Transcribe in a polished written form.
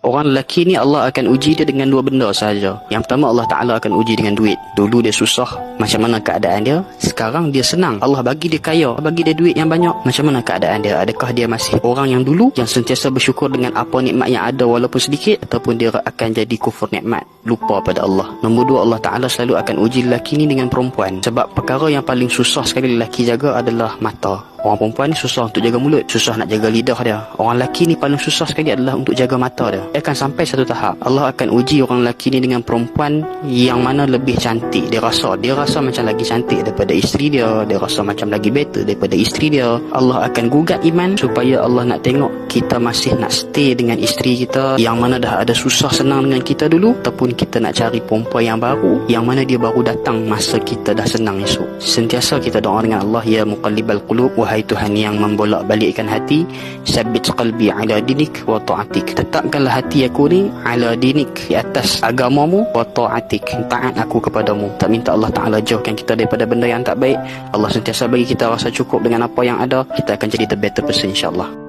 Orang lelaki ni Allah akan uji dia dengan dua benda sahaja. Yang pertama, Allah Ta'ala akan uji dengan duit. Dulu dia susah, macam mana keadaan dia? Sekarang dia senang, Allah bagi dia kaya, bagi dia duit yang banyak, macam mana keadaan dia? Adakah dia masih orang yang dulu, yang sentiasa bersyukur dengan apa nikmat yang ada walaupun sedikit, ataupun dia akan jadi kufur nikmat, lupa pada Allah? Nombor dua, Allah Ta'ala selalu akan uji lelaki ni dengan perempuan. Sebab perkara yang paling susah sekali lelaki jaga adalah mata. Orang perempuan ni susah untuk jaga mulut, susah nak jaga lidah dia. Orang lelaki ni paling susah sekali adalah untuk jaga mata dia. Dia akan sampai satu tahap, Allah akan uji orang lelaki ni dengan perempuan yang mana lebih cantik. Dia rasa macam lagi cantik daripada isteri dia, dia rasa macam lagi better daripada isteri dia. Allah akan gugat iman supaya Allah nak tengok kita masih nak stay dengan isteri kita yang mana dah ada susah senang dengan kita dulu, ataupun kita nak cari perempuan yang baru, yang mana dia baru datang masa kita dah senang esok. Sentiasa kita doa dengan Allah, ya muqallibal qulub, wahai Tuhan yang membolak-balikkan hati, sabbit qalbi ala dinik wa ta'atik, tetapkanlah hati aku ni ala dinik, di atas agamamu, wa ta'atik, taat aku kepadamu. Tak minta Allah Ta'ala jauhkan kita daripada benda yang tak baik. Allah sentiasa bagi kita rasa cukup dengan apa yang ada, kita akan jadi the better person insyaAllah.